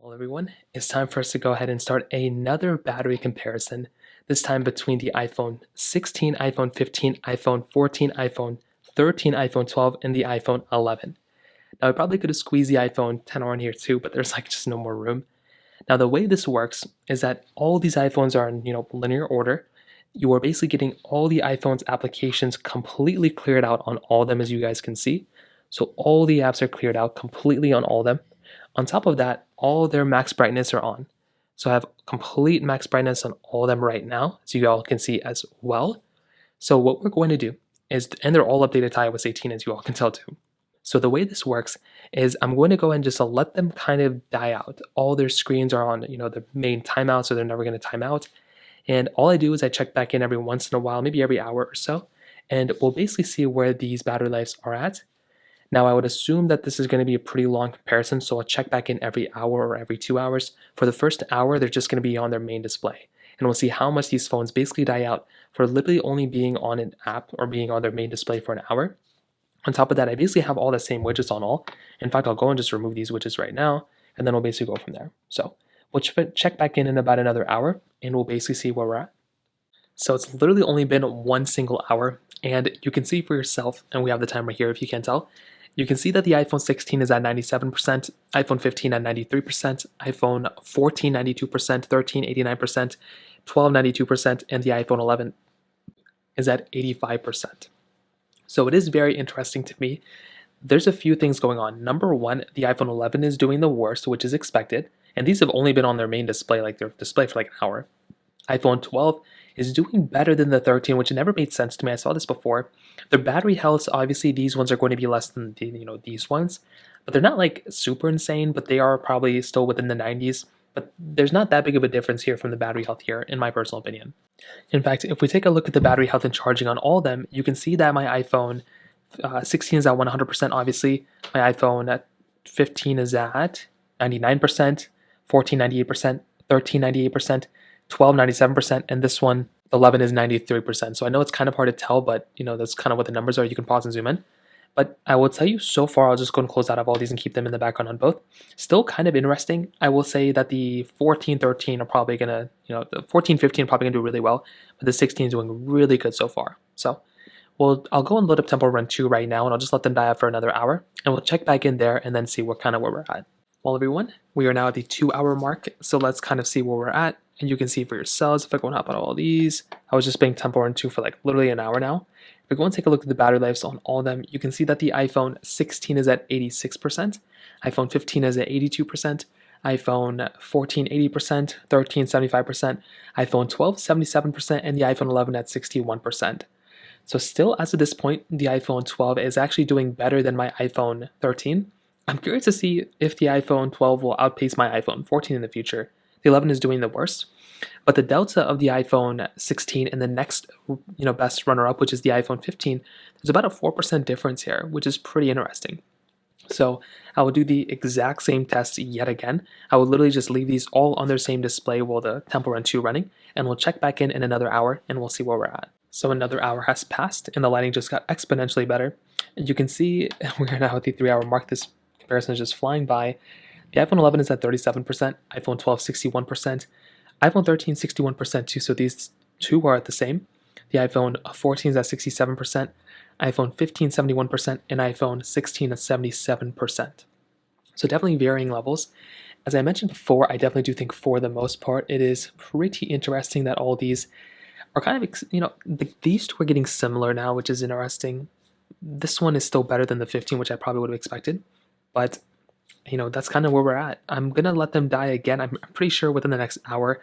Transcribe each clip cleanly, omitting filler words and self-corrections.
Well, everyone, it's time for us to go ahead and start another battery comparison, this time between the iPhone 16, iPhone 15, iPhone 14, iPhone 13, iPhone 12, and the iPhone 11. Now, I probably could have squeezed the iPhone 10 on here too, but there's like just no more room. Now, the way this works is that all these iPhones are in, linear order. You are basically getting all the iPhone's applications completely cleared out on all of them, as you guys can see. So all the apps are cleared out completely on all of them. On top of that, all their max brightness are on. So I have complete max brightness on all of them right now, as you all can see as well. So what we're going to do is, and they're all updated to iOS 18, as you all can tell too. So the way this works is I'm going to go ahead and just let them kind of die out. All their screens are on, the main timeout, so they're never going to time out. And all I do is I check back in every once in a while, maybe every hour or so, and we'll basically see where these battery lives are at. Now, I would assume that this is going to be a pretty long comparison, so I'll check back in every hour or every 2 hours. For the first hour, they're just going to be on their main display, and we'll see how much these phones basically die out for literally only being on an app or being on their main display for an hour. On top of that, I basically have all the same widgets on all. In fact, I'll go and just remove these widgets right now, and then we'll basically go from there. So we'll check back in about another hour, and we'll basically see where we're at. So it's literally only been one single hour, and you can see for yourself, and we have the timer here if you can't tell. You can see that the iPhone 16 is at 97%, iPhone 15 at 93%, iPhone 14 92%, 13 89%, 12 92%, and the iPhone 11 is at 85%. So it is very interesting to me. There's a few things going on. Number one, the iPhone 11 is doing the worst, which is expected, and these have only been on their main display, like their display for like an hour. iPhone 12 is doing better than the 13, which never made sense to me. I saw this before. Their battery health, obviously, these ones are going to be less than these ones, but they're not like super insane. But they are probably still within the 90s. But there's not that big of a difference here from the battery health here, in my personal opinion. In fact, if we take a look at the battery health and charging on all of them, you can see that my iPhone 16 is at 100%. Obviously, my iPhone 15 is at 99%, 14 98%, 13 98%. 12 97%, and this one 11 is 93%. So I know it's kind of hard to tell, but that's kind of what the numbers are. You can pause and zoom in. But I will tell you so far, I'll just go and close out of all these and keep them in the background on both. Still kind of interesting. I will say that the 14 13 are probably gonna, the 14 15 are probably gonna do really well, but the 16 is doing really good so far. So I'll go and load up Temple Run 2 right now, and I'll just let them die out for another hour, and we'll check back in there and then see where we're at. Well, everyone, we are now at the 2 hour mark, so let's kind of see where we're at. And you can see for yourselves, if I go and hop out all these, I was just playing Temple Run 2 for like literally an hour now. If we go and take a look at the battery lives on all of them, you can see that the iPhone 16 is at 86%, iPhone 15 is at 82%, iPhone 14 80%, 13 75%, iPhone 12 77%, and the iPhone 11 at 61%. So still, as of this point, the iPhone 12 is actually doing better than my iPhone 13. I'm curious to see if the iPhone 12 will outpace my iPhone 14 in the future. The 11 is doing the worst, but the delta of the iPhone 16 and the next, best runner-up, which is the iPhone 15, there's about a 4% difference here, which is pretty interesting. So I will do the exact same test yet again. I will literally just leave these all on their same display while the Temple Run 2 running, and we'll check back in another hour, and we'll see where we're at. So another hour has passed, and the lighting just got exponentially better. And you can see we're now at the 3 hour mark. This comparison is just flying by. The iPhone 11 is at 37%, iPhone 12 61%, iPhone 13 61% too, so these two are at the same. The iPhone 14 is at 67%, iPhone 15 71%, and iPhone 16 at 77%. So definitely varying levels. As I mentioned before, I definitely do think for the most part, it is pretty interesting that all these are kind of, these two are getting similar now, which is interesting. This one is still better than the 15, which I probably would have expected, but that's kind of where we're at. I'm going to let them die again. I'm pretty sure within the next hour,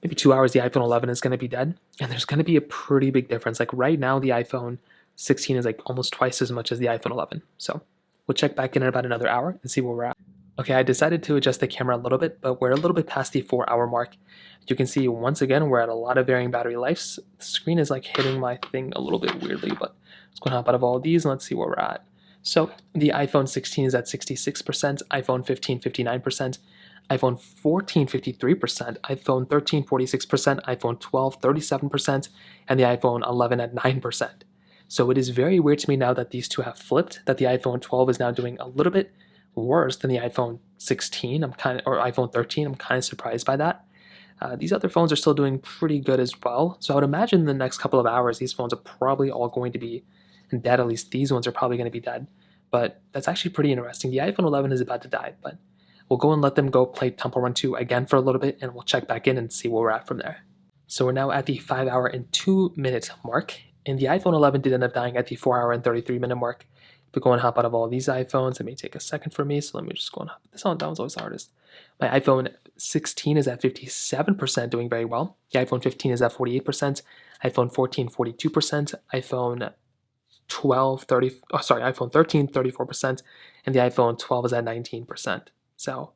maybe 2 hours, the iPhone 11 is going to be dead. And there's going to be a pretty big difference. Like right now, the iPhone 16 is like almost twice as much as the iPhone 11. So we'll check back in about another hour and see where we're at. Okay, I decided to adjust the camera a little bit, but we're a little bit past the 4 hour mark. You can see once again, we're at a lot of varying battery lives. The screen is like hitting my thing a little bit weirdly, but let's go and hop out of all of these and let's see where we're at. So the iPhone 16 is at 66%, iPhone 15 59%, iPhone 14 53%, iPhone 13 46%, iPhone 12 37%, and the iPhone 11 at 9%. So it is very weird to me now that these two have flipped, that the iPhone 12 is now doing a little bit worse than the iPhone 16. Or iPhone 13. I'm kind of surprised by that. These other phones are still doing pretty good as well. So I would imagine in the next couple of hours, these phones are probably all going to be dead. At least these ones are probably going to be dead. But that's actually pretty interesting. The iPhone 11 is about to die, but we'll go and let them go play Temple Run 2 again for a little bit, and we'll check back in and see where we're at from there. So we're now at the 5 hour and 2 minute mark, and the iPhone 11 did end up dying at the 4 hour and 33 minute mark. If we go and hop out of all these iPhones, it may take a second for me, so let me just go and hop. That one's always the hardest. My iPhone 16 is at 57%, doing very well. The iPhone 15 is at 48%, iPhone 14, 42%, iPhone iPhone 13, 34%, and the iPhone 12 is at 19%. So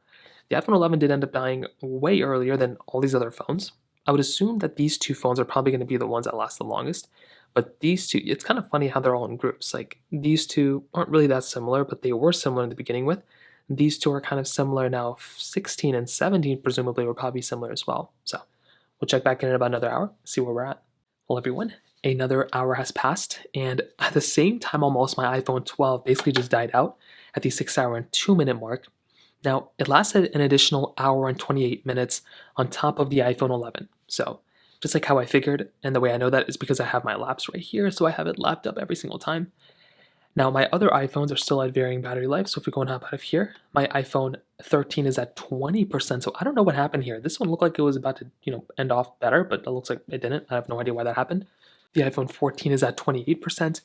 the iPhone 11 did end up dying way earlier than all these other phones. I would assume that these two phones are probably going to be the ones that last the longest. But these two, it's kind of funny how they're all in groups. Like, these two aren't really that similar, but they were similar in the beginning with. These two are kind of similar now. 16 and 17 presumably were probably similar as well. So we'll check back in about another hour, see where we're at. Well, everyone, another hour has passed, and at the same time almost, my iPhone 12 basically just died out at the 6 hour and 2 minute mark. Now, it lasted an additional hour and 28 minutes on top of the iPhone 11. So just like how I figured, and the way I know that is because I have my laps right here, so I have it lapped up every single time. Now, my other iPhones are still at varying battery life, so if we go and hop out of here, my iPhone 13 is at 20%, so I don't know what happened here. This one looked like it was about to, end off better, but it looks like it didn't. I have no idea why that happened. The iPhone 14 is at 28%,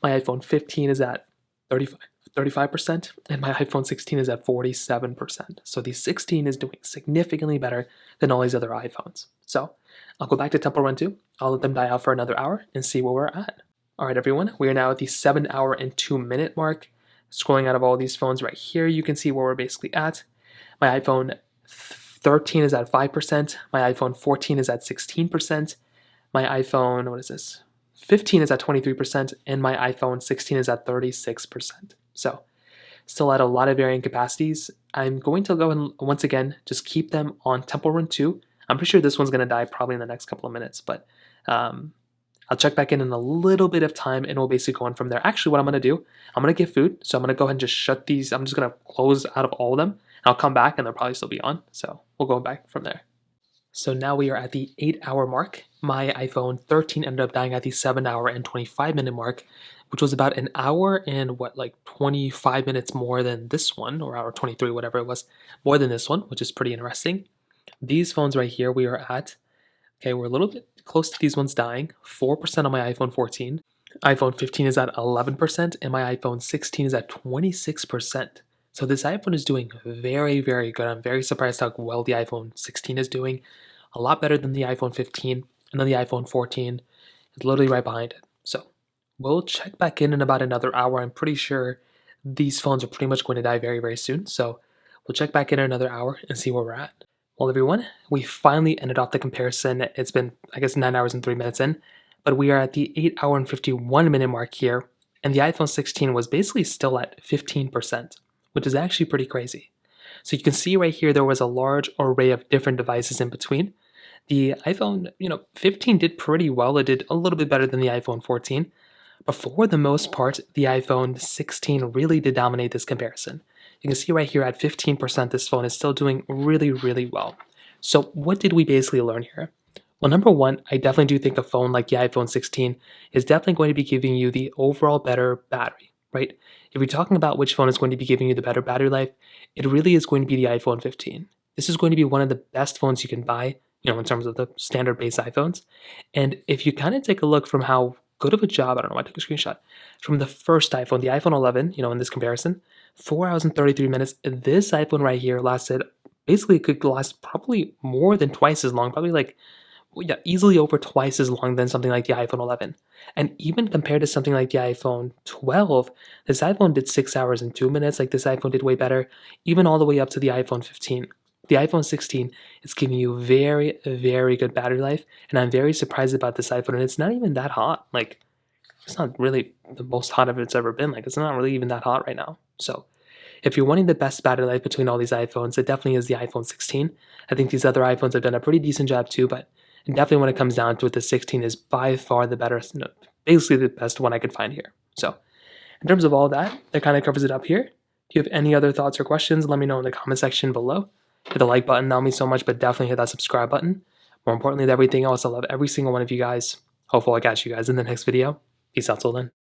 my iPhone 15 is at 35%, and my iPhone 16 is at 47%. So the 16 is doing significantly better than all these other iPhones. So I'll go back to Temple Run 2, I'll let them die out for another hour and see where we're at. All right, everyone, we are now at the 7 hour and 2 minute mark. Scrolling out of all these phones right here, you can see where we're basically at. My iPhone 13 is at 5%. My iPhone 14 is at 16%. My iPhone, 15 is at 23%. And my iPhone 16 is at 36%. So still at a lot of varying capacities. I'm going to go and once again, just keep them on Temple Run 2. I'm pretty sure this one's going to die probably in the next couple of minutes, but I'll check back in a little bit of time, and we'll basically go on from there. Actually, what I'm going to do, I'm going to get food, so I'm going to go ahead and just shut these. I'm just going to close out of all of them, and I'll come back, and they'll probably still be on, so we'll go back from there. So now we are at the 8 hour mark. My iPhone 13 ended up dying at the 7 hour and 25 minute mark, which was about an hour and 25 minutes more than this one, or hour 23, whatever it was, more than this one, which is pretty interesting. These phones right here, we are at, okay, we're a little bit close to these ones dying. 4% on my iPhone 14. iPhone 15 is at 11%, and my iPhone 16 is at 26%. So this iPhone is doing very, very good. I'm very surprised how well the iPhone 16 is doing. A lot better than the iPhone 15, and then the iPhone 14 is literally right behind it. So we'll check back in about another hour. I'm pretty sure these phones are pretty much going to die very, very soon. So we'll check back in another hour and see where we're at. Well, everyone, we finally ended off the comparison. It's been, 9 hours and 3 minutes in, but we are at the 8 hour and 51 minute mark here, and the iPhone 16 was basically still at 15%, which is actually pretty crazy. So you can see right here there was a large array of different devices in between. The iPhone, 15 did pretty well. It did a little bit better than the iPhone 14, but for the most part, the iPhone 16 really did dominate this comparison. You can see right here at 15%, this phone is still doing really, really well. So what did we basically learn here? Well, number one, I definitely do think a phone like the iPhone 16 is definitely going to be giving you the overall better battery, right? If you're talking about which phone is going to be giving you the better battery life, it really is going to be the iPhone 15. This is going to be one of the best phones you can buy, in terms of the standard base iPhones. And if you kind of take a look from how good of a job, I don't know why I took a screenshot, from the first iPhone, the iPhone 11, in this comparison, 4 hours and 33 minutes. This iPhone right here could last probably more than twice as long, easily over twice as long than something like the iPhone 11. And even compared to something like the iPhone 12, this iPhone did 6 hours and 2 minutes, like this iPhone did way better, even all the way up to the iPhone 15. The iPhone 16 is giving you very, very good battery life, and I'm very surprised about this iPhone, and it's not even that hot. It's not really the most hot it's ever been. It's not really even that hot right now. So if you're wanting the best battery life between all these iPhones, it definitely is the iPhone 16. I think these other iPhones have done a pretty decent job too, but definitely when it comes down to it, the 16 is by far the better, basically the best one I could find here. So in terms of all that, that kind of covers it up here. If you have any other thoughts or questions, let me know in the comment section below. Hit the like button, not me so much, but definitely hit that subscribe button. More importantly than everything else, I love every single one of you guys. Hopefully I'll catch you guys in the next video. Peace out till then.